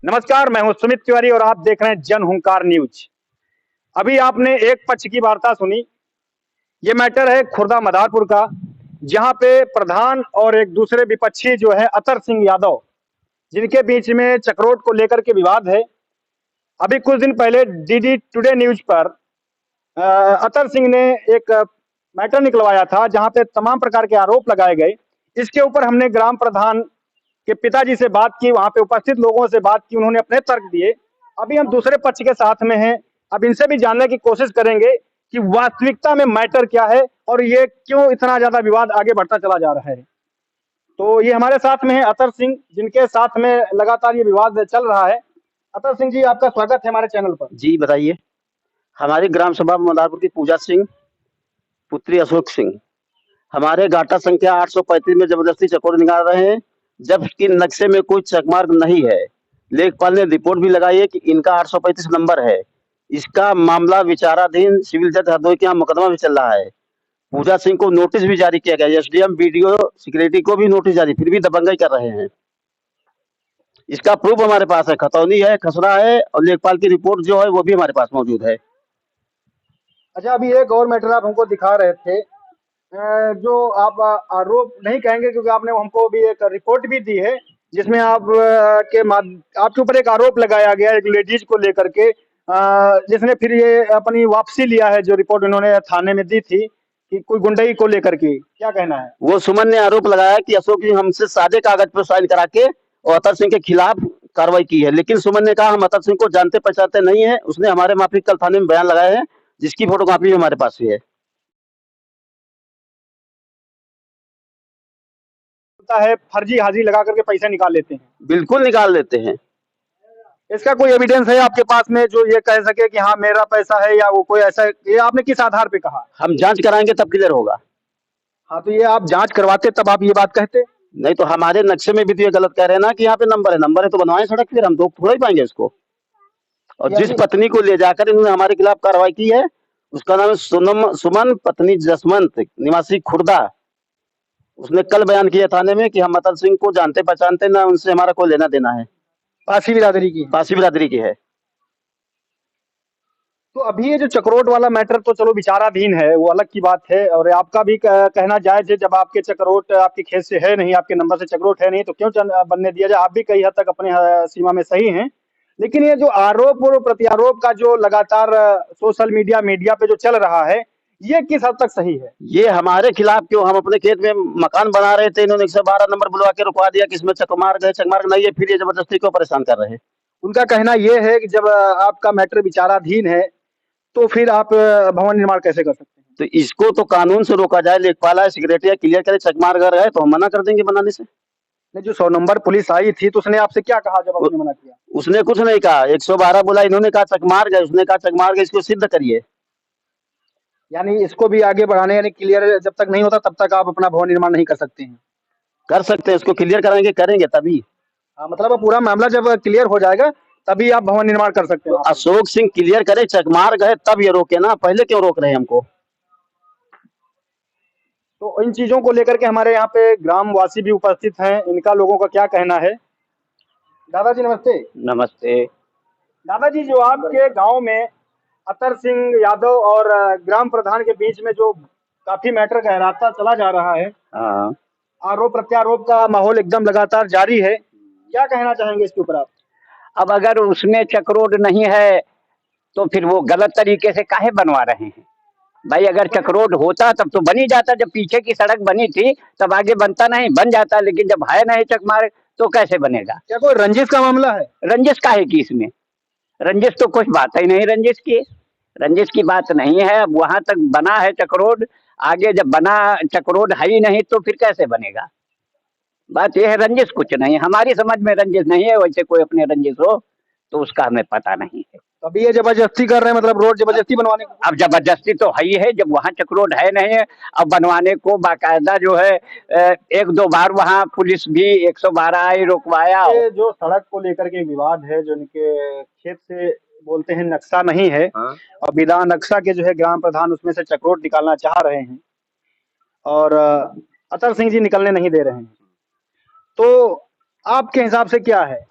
नमस्कार, मैं हूं सुमित तिवारी और आप देख रहे हैं जनहुंकार न्यूज। अभी आपने एक पक्ष की वार्ता सुनी। ये मैटर है खुर्दा मदारपुर का, जहां पे प्रधान और एक दूसरे विपक्षी जो है अतर सिंह यादव, जिनके बीच में चक्रोट को लेकर के विवाद है। अभी कुछ दिन पहले डीडी टुडे न्यूज पर अतर सिंह ने एक मैटर निकलवाया था, जहां पे तमाम प्रकार के आरोप लगाए गए। इसके ऊपर हमने ग्राम प्रधान के पिताजी से बात की, वहां पे उपस्थित लोगों से बात की, उन्होंने अपने तर्क दिए। अभी हम दूसरे पक्ष के साथ में हैं। अब इनसे भी जानने की कोशिश करेंगे कि वास्तविकता में मैटर क्या है और ये क्यों इतना ज्यादा विवाद आगे बढ़ता चला जा रहा है। तो ये हमारे साथ में है अतर सिंह, जिनके साथ में लगातार ये विवाद चल रहा है। अतर सिंह जी, आपका स्वागत है हमारे चैनल पर। जी बताइए। हमारी ग्राम सभा मदारपुर की पूजा सिंह पुत्री अशोक सिंह हमारे गाटा संख्या 835 में जबरदस्ती चकोर निकाल रहे हैं, जबकि नक्शे में कोई चकमार्ग नहीं है। लेखपाल ने रिपोर्ट भी लगाई है कि इनका 835 नंबर है। इसका मामला विचाराधीन सिविल जज हरदोई के यहाँ मुकदमा भी चल रहा है। पूजा सिंह को नोटिस भी जारी किया गया। एसडीएम बीडीओ सिक्योरिटी को भी नोटिस जारी, फिर भी दबंगई कर रहे हैं। इसका प्रूफ हमारे पास है, खतौनी है, खसरा है और लेखपाल की रिपोर्ट जो है वो भी हमारे पास मौजूद है। अच्छा, अभी एक और मैटर आप हमको दिखा रहे थे, जो आप आरोप नहीं कहेंगे क्योंकि आपने हमको भी एक रिपोर्ट भी दी है, जिसमें आपके ऊपर एक आरोप लगाया गया एक लेडीज को लेकर के, जिसने फिर ये अपनी वापसी लिया है, जो रिपोर्ट उन्होंने थाने में दी थी कि कोई गुंडई को लेकर के। क्या कहना है? वो सुमन ने आरोप लगाया कि अशोक जी हमसे सादे कागज पर साइन करा के और अतर सिंह के खिलाफ कार्रवाई की है, लेकिन सुमन ने कहा हम अतर सिंह को जानते पहचानते नहीं है। उसने हमारे माफिक कल थाने में बयान लगाए हैं, जिसकी फोटोकॉपी हमारे पास भी है। होता है फर्जी हाजिरी लगा करके पैसा निकाल लेते हैं। बिल्कुल निकाल लेते हैं। इसका कोई एविडेंस है आपके पास में जो ये कह सके कि हाँ मेरा पैसा है, या वो कोई ऐसा, ये आपने किस आधार पे कहा? हम जांच कराएंगे तब क्लियर होगा। हाँ, तो ये आप जांच करवाते तब आप ये बात कहते। नहीं तो हमारे नक्शे में भी तो ये गलत कह रहे हैं ना कि यहाँ पे नंबर है तो बनवाएं सड़क, फिर हम तो थोड़ा ही पाएंगे इसको। और जिस पत्नी को ले जाकर इन्होंने हमारे खिलाफ कार्रवाई की है, उसका नाम है सुमन पत्नी जसवंत, निवासी खुर्दा। उसने कल बयान किया थाने में कि हम अतर सिंह को जानते पहचानते ना, उनसे हमारा कोई लेना देना है। पासी बिरादरी की है। तो अभी ये जो चक्रोट वाला मैटर तो चलो विचाराधीन है, वो अलग की बात है। और आपका भी कहना जायज है, जब आपके चक्रोट आपके खेत से है नहीं, आपके नंबर से चक्रोट है नहीं, तो क्यों बनने दिया जाए। आप भी कई हद तक अपने सीमा में सही हैं। लेकिन ये जो आरोप और प्रत्यारोप का जो लगातार सोशल मीडिया पे जो चल रहा है, ये किस हद तक सही है? ये हमारे खिलाफ क्यों? हम अपने खेत में मकान बना रहे थे, इन्होंने 112 नंबर बुलवा के रुकवा दिया कि इसमें चकमार्ग नहीं है, फिर ये जबरदस्ती क्यों परेशान कर रहे हैं? उनका कहना यह है कि जब आपका मैटर विचाराधीन है तो फिर आप भवन निर्माण कैसे कर सकते हैं? तो इसको तो कानून से रोका जाए। लेखपाल है, सेक्रेटरी क्लियर करे, चकमार्ग अगर है तो हम मना कर देंगे बनाने से। नहीं, जो 100 नंबर पुलिस आई थी तो उसने आपसे क्या कहा जब आपने मना किया? उसने कुछ नहीं कहा, 112 बोला, इन्होंने कहा चकमार्ग है, उसने कहा चकमार्ग है, इसको सिद्ध करिए। यानी इसको भी आगे बढ़ाने, यानी क्लियर जब तक नहीं होता तब तक आप अपना भवन निर्माण नहीं कर सकते हैं? कर सकते हैं, इसको क्लियर कराएंगे, करेंगे तभी। हाँ, मतलब पूरा मामला जब क्लियर हो जाएगा तभी आप भवन निर्माण कर सकते हैं। तो अशोक सिंह क्लियर करे, चकमार्ग है तब ये रोके ना, पहले क्यों रोक रहे हैं हमको? तो इन चीजों को लेकर के हमारे यहाँ पे ग्रामवासी भी उपस्थित हैं, इनका लोगों का क्या कहना है? दादाजी नमस्ते। नमस्ते। दादाजी, जो आपके गांव में अतर सिंह यादव और ग्राम प्रधान के बीच में जो काफी मैटर गहराता चला जा रहा है, हाँ, आरोप प्रत्यारोप का माहौल एकदम लगातार जारी है, क्या कहना चाहेंगे इसके ऊपर आप? अब अगर उसमें चक्रोड नहीं है तो फिर वो गलत तरीके से काहे बनवा रहे हैं भाई? अगर चक्रोड होता तब तो बन ही जाता। जब पीछे की सड़क बनी थी तब आगे बनता नहीं, बन जाता। लेकिन जब है नहीं चकमार्ग तो कैसे बनेगा? क्या कोई रंजिश का मामला है? रंजिश काहे की इसमें? रंजिश तो कुछ बात ही नहीं रंजिश की। रंजिश की बात नहीं है। अब वहां तक बना है चक्रोड, आगे जब बना चक्रोड है ही नहीं तो फिर कैसे बनेगा? बात यह है, रंजिश कुछ नहीं, हमारी समझ में रंजिश नहीं है। वैसे कोई अपने रंजिश हो तो उसका हमें पता नहीं है। अभी ये जबरदस्ती कर रहे हैं, मतलब रोड जबरदस्ती बनवाने को? अब जबरदस्ती तो है ही है, जब वहाँ चक्रोड है नहीं है। अब बनवाने को बाकायदा जो है एक दो बार वहाँ पुलिस भी 112 आई, रुकवाया। ये जो सड़क को लेकर के विवाद है, जो इनके खेत से बोलते हैं नक्शा नहीं है, हाँ। और बिना नक्शा के जो है ग्राम प्रधान उसमें से चक्रोट निकालना चाह रहे हैं, और अतर सिंह जी निकलने नहीं दे रहे हैं। तो आपके हिसाब से क्या है?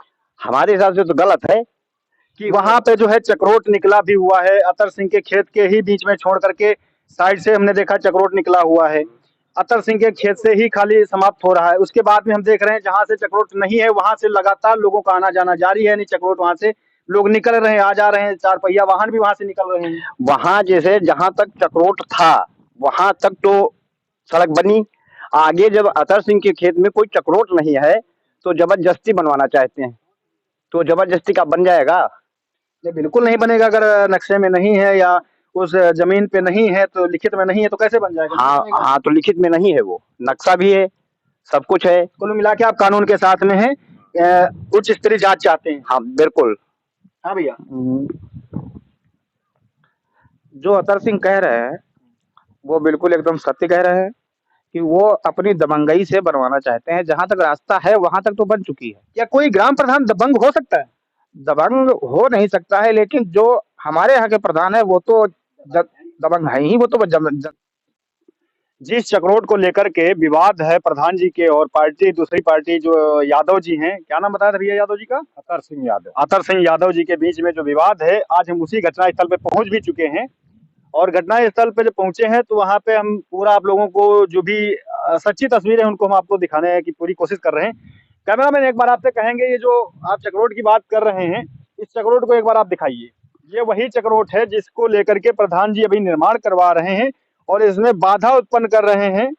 हमारे हिसाब से तो गलत है कि वहां पे जो है चक्रोट निकला भी हुआ है, अतर सिंह के खेत के ही बीच में छोड़ करके साइड से हमने देखा चक्रोट निकला हुआ है, अतर सिंह के खेत से ही खाली समाप्त हो रहा है। उसके बाद में हम देख रहे हैं जहां से चक्रोट नहीं है वहां से लगातार लोगों का आना जाना जारी है, नहीं चक्रोट वहां से लोग निकल रहे हैं, आ जा रहे हैं, चार पहिया वाहन भी वहां से निकल रहे हैं। वहां जैसे जहां तक चक्रोट था वहां तक तो सड़क बनी, आगे जब अतर सिंह के खेत में कोई चक्रोट नहीं है तो जबरदस्ती बनवाना चाहते हैं, तो जबरदस्ती का बन जाएगा? ये बिल्कुल नहीं बनेगा, अगर नक्शे में नहीं है या उस जमीन पे नहीं है तो लिखित में नहीं है तो कैसे बन जाएगा? नहीं हाँ बनेगा। हाँ, तो लिखित में नहीं है, वो नक्शा भी है, सब कुछ है। कुल मिला के आप कानून के साथ में है, उच्च स्तरीय जांच चाहते हैं? हाँ बिल्कुल। हाँ भैया। जो अतर सिंह कह रहे हैं वो बिल्कुल एकदम सत्य कह रहे हैं कि वो अपनी दबंगई से बनवाना चाहते हैं। जहां तक रास्ता है वहां तक तो बन चुकी है। क्या कोई ग्राम प्रधान दबंग हो सकता है? दबंग हो नहीं सकता है, लेकिन जो हमारे यहाँ के प्रधान है वो तो दबंग है ही। वो तो जिस चक्रोट को लेकर के विवाद है प्रधान जी के और पार्टी, दूसरी पार्टी जो यादव जी हैं, क्या नाम बताया था भैया यादव जी का? अतर सिंह यादव। अतर सिंह यादव जी के बीच में जो विवाद है, आज हम उसी घटना स्थल पे पहुंच भी चुके हैं। और घटना स्थल पे जब पहुंचे हैं तो वहां पे हम पूरा आप लोगों को जो भी सच्ची तस्वीर है उनको हम आपको दिखाने की पूरी कोशिश कर रहे हैं। कैमरामैन एक बार आपसे कहेंगे, ये जो आप चक्रोट की बात कर रहे हैं, इस चक्रोट को एक बार आप दिखाइए। ये वही चक्रोट है जिसको लेकर के प्रधान जी अभी निर्माण करवा रहे हैं और इसमें बाधा उत्पन्न कर रहे हैं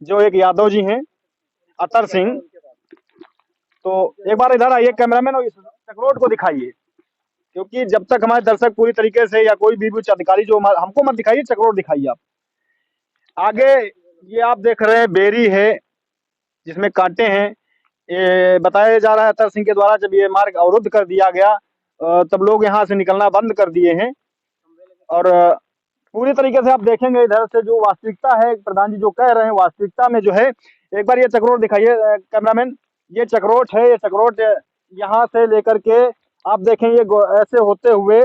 जो एक यादव जी हैं, अतर सिंह। तो एक बार इधर आइए कैमरामैन और इस चक्रोट को दिखाइए, क्योंकि जब तक हमारे दर्शक पूरी तरीके से या कोई भी उच्च अधिकारी जो हमको मत दिखाइए, चक्रोट दिखाइए आप। आगे ये आप देख रहे हैं बेरी है जिसमें कांटे हैं। ये बताया जा रहा है अतर सिंह के द्वारा जब ये मार्ग अवरुद्ध कर दिया गया तब लोग यहाँ से निकलना बंद कर दिए हैं। और पूरी तरीके से आप देखेंगे इधर से जो वास्तविकता है, प्रधान जी जो कह रहे हैं वास्तविकता में जो है, एक बार ये चक्रोट दिखाइए कैमरामैन। ये चक्रोट है, ये चक्रोट यहाँ से लेकर के आप देखें ये ऐसे होते हुए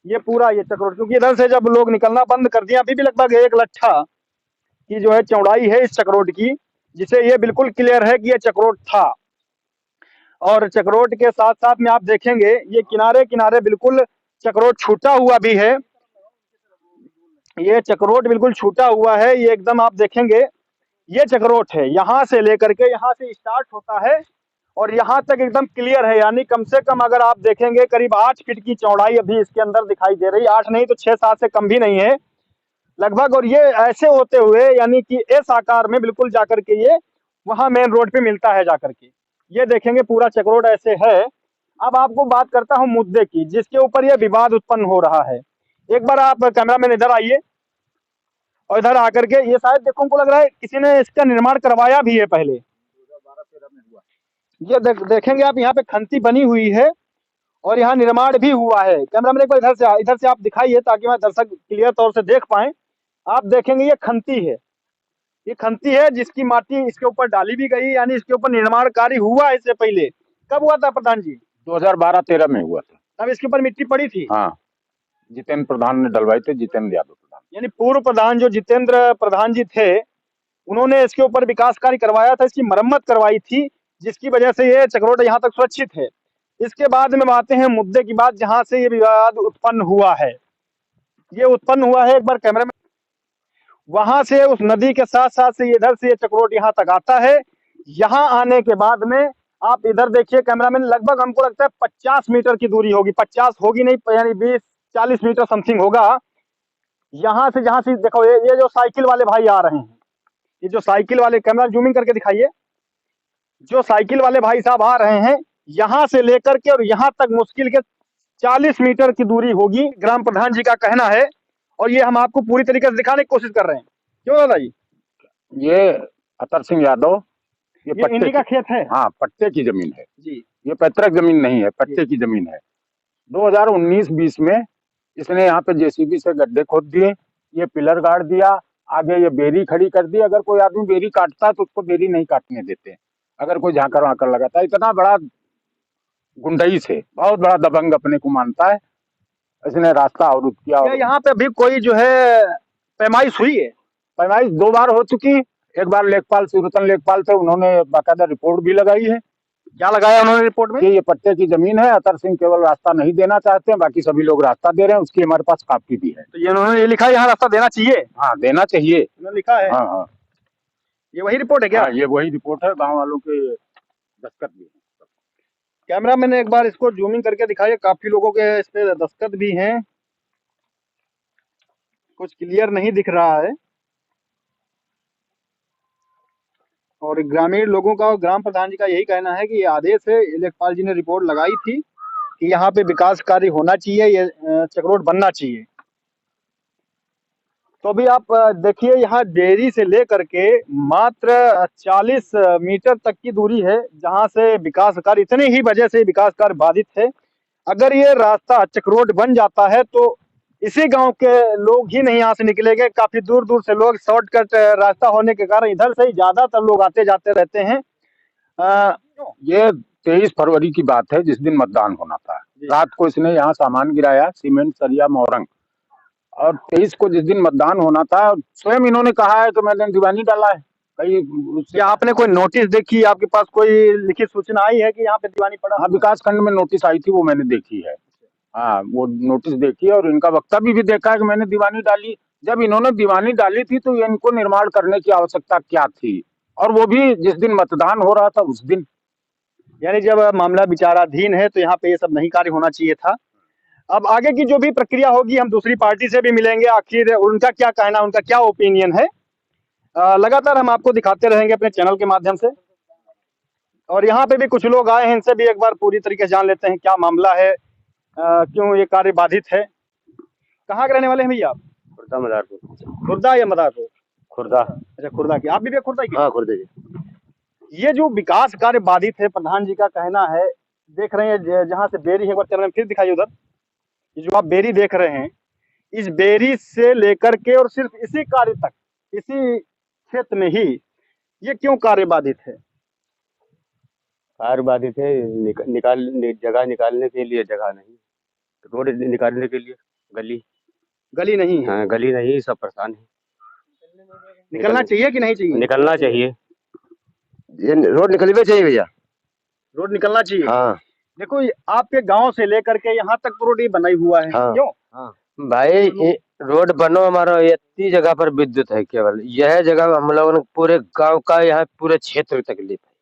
ये पूरा ये चक्रोट, क्योंकि इधर से जब लोग निकलना बंद कर दिया, अभी भी लगभग 1 लट्ठा की जो है चौड़ाई है इस चक्रोट की, जिसे ये बिल्कुल क्लियर है कि ये चक्रोट था। और चक्रोट के साथ साथ में आप देखेंगे ये किनारे किनारे बिल्कुल चक्रोट छूटा हुआ भी है। ये चक्रोट बिल्कुल छूटा हुआ है, ये एकदम आप देखेंगे ये चक्रोट है, यहाँ से लेकर के यहाँ से स्टार्ट होता है और यहाँ तक एकदम क्लियर है। यानी कम से कम अगर आप देखेंगे करीब 8 फीट की चौड़ाई अभी इसके अंदर दिखाई दे रही है, 8 नहीं तो 6-7 से कम भी नहीं है लगभग। और ये ऐसे होते हुए यानी कि इस आकार में बिल्कुल जाकर के ये वहां मेन रोड पे मिलता है जाकर के। ये देखेंगे पूरा चक्रोट ऐसे है। अब आपको बात करता हूँ मुद्दे की जिसके ऊपर ये विवाद उत्पन्न हो रहा है। एक बार आप कैमरामैन इधर आइए और इधर आकर के ये शायद देखो को लग रहा है किसी ने इसका निर्माण करवाया भी है पहले। 2012-13 में हुआ। ये देखेंगे आप यहाँ पे खंती बनी हुई है और यहाँ निर्माण भी हुआ है। कैमरामैन एक बार इधर से आप दिखाइए ताकि मैं दर्शक क्लियर तौर से देख पाए। आप देखेंगे ये खंती है, ये खंती है जिसकी माटी इसके ऊपर डाली भी गई, यानी इसके ऊपर निर्माण कार्य हुआ इससे पहले। कब हुआ था प्रधान जी? 2012-13 में हुआ था। तब इसके ऊपर मिट्टी पड़ी थी? हाँ, जितेंद्र प्रधान ने डलवाई थे, जितेंद्र यादव प्रधान। यानी पूर्व प्रधान जो जितेंद्र प्रधान जी थे उन्होंने इसके ऊपर विकास कार्य करवाया था, इसकी मरम्मत करवाई थी, जिसकी वजह से ये चक्रोट यहाँ तक सुरक्षित है। इसके बाद में आते हैं मुद्दे की बात जहां से ये विवाद उत्पन्न हुआ है। ये उत्पन्न हुआ है, एक बार कैमरा में, वहां से उस नदी के साथ साथ से इधर से ये चक्रोट यहाँ तक आता है। यहाँ आने के बाद में आप इधर देखिए कैमरामैन, लगभग हमको लगता है 50 मीटर की दूरी होगी, 50 होगी नहीं, यानी 20-40 मीटर समथिंग होगा। यहाँ से जहां से देखो ये जो साइकिल वाले भाई आ रहे हैं, ये जो साइकिल वाले, कैमरा जूमिंग करके दिखाइए, जो साइकिल वाले भाई साहब आ रहे हैं यहाँ से लेकर के और यहाँ तक मुश्किल के 40 मीटर की दूरी होगी, ग्राम प्रधान जी का कहना है। और ये हम आपको पूरी तरीके से दिखाने की कोशिश कर रहे हैं। क्यों दादा जी? ये अतर सिंह यादव ये इन्हीं का खेत है? हाँ, पट्टे की जमीन है जी। ये पैतृक जमीन नहीं है, पट्टे की जमीन है। 2019-20 में इसने यहाँ पे जेसीबी से गड्ढे खोद दिए, ये पिलर गाड़ दिया, आगे ये बेरी खड़ी कर दी। अगर कोई आदमी बेरी काटता है तो उसको बेरी नहीं काटने देते, अगर कोई झांकर वाकर लगाता है। इतना बड़ा गुंडई से, बहुत बड़ा दबंग अपने को मानता है, इसने रास्ता अवरुद्ध किया। क्या यहाँ पे भी कोई जो है पैमाइश हुई है? पैमाइश 2 बार हो चुकी। एक बार लेखपाल, सूरतन लेखपाल थे, उन्होंने बाकायदा रिपोर्ट भी लगाई है क्या लगाया उन्होंने रिपोर्ट में? कि ये पट्टे की जमीन है, अतर सिंह केवल रास्ता नहीं देना चाहते हैं, बाकी सभी लोग रास्ता दे रहे हैं, उसकी हमारे पास कॉपी भी है। तो ये उन्होंने ये लिखा है यहाँ रास्ता देना चाहिए, हाँ, देना चाहिए। उन्होंने लिखा है। हाँ हाँ ये वही रिपोर्ट है क्या? हाँ, ये वही रिपोर्ट है, गांव वालों के दस्तखत भी है। कैमरा मैंने एक बार इसको जूमिंग करके दिखाइए, काफी लोगों के इस पे दस्तखत भी हैं, कुछ क्लियर नहीं दिख रहा है। और ग्रामीण लोगों का और ग्राम प्रधान जी का यही कहना है कि ये आदेश है, लेखपाल जी ने रिपोर्ट लगाई थी कि यहाँ पे विकास कार्य होना चाहिए, ये चक्रोड बनना चाहिए। तो अभी आप देखिए यहाँ डेयरी से लेकर के मात्र 40 मीटर तक की दूरी है जहाँ से विकास कार्य, इतने ही वजह से विकास कार्य बाधित है। अगर ये रास्ता चक्रोड बन जाता है तो इसी गांव के लोग ही नहीं यहाँ से निकलेंगे, काफी दूर दूर से लोग, शॉर्टकट रास्ता होने के कारण इधर से ही ज्यादातर लोग आते जाते रहते हैं। ये 23 फरवरी की बात है, जिस दिन मतदान होना था। रात को इसने यहाँ सामान गिराया, सीमेंट, सरिया, मोरंग, और 23 को जिस दिन मतदान होना था, स्वयं इन्होंने कहा है कि मैंने दीवानी डाला है। कहीं क्या आपने कोई नोटिस देखी, आपके पास कोई लिखित सूचना आई है कि यहाँ पे दीवानी पड़ा? हाँ, विकास खंड में नोटिस आई थी, वो मैंने देखी है। हाँ, वो नोटिस देखी है और इनका वक्तव्य भी देखा है कि मैंने दीवानी डाली। जब इन्होंने दीवानी डाली थी तो इनको निर्माण करने की आवश्यकता क्या थी, और वो भी जिस दिन मतदान हो रहा था उस दिन। यानी जब मामला विचाराधीन है तो यहाँ पे ये सब नहीं कार्य होना चाहिए था। अब आगे की जो भी प्रक्रिया होगी, हम दूसरी पार्टी से भी मिलेंगे, आखिर उनका क्या कहना, उनका क्या ओपिनियन है, लगातार हम आपको दिखाते रहेंगे अपने चैनल के माध्यम से। और यहाँ पे भी कुछ लोग आए हैं, इनसे भी एक बार पूरी तरीके से जान लेते हैं क्या मामला है, क्यों ये कार्य बाधित है। कहाँ के रहने वाले हैं भैया आप? खुर्दा मदारपुर। खुर्दा या मदारपुर? खुर्दा। अच्छा, खुर्दा की। आप भी खुर्दा की? हाँ, खुर्दा जी। ये जो विकास कार्य बाधित है, प्रधान जी का कहना है, देख रहे हैं जहाँ से बेरी है, एक बार कैमरा में फिर दिखाइए उधर, ये जो आप बेरी देख रहे हैं, इस बेरी से लेकर के और सिर्फ इसी कार्य तक, इसी क्षेत्र में ही ये क्यों कार्य बाधित है? कार्य बाधित है, जगह निकालने के लिए जगह नहीं, रोड निकालने के लिए गली नहीं है। हाँ, गली नहीं, सब परेशान है। निकलना चाहिए कि नहीं चाहिए? निकलना चाहिए, ये रोड निकलवे चाहिए भैया, रोड निकलना चाहिए। हाँ। देखो आपके गांव से लेकर के यहाँ तक तो रोड ये बना ही हुआ है। हाँ। क्यों? हाँ भाई, ये रोड बनो, हमारा इतनी जगह पर विद्युत है, केवल यह जगह हम लोगों ने पूरे गांव का, यहाँ पूरे क्षेत्र में तकलीफ है।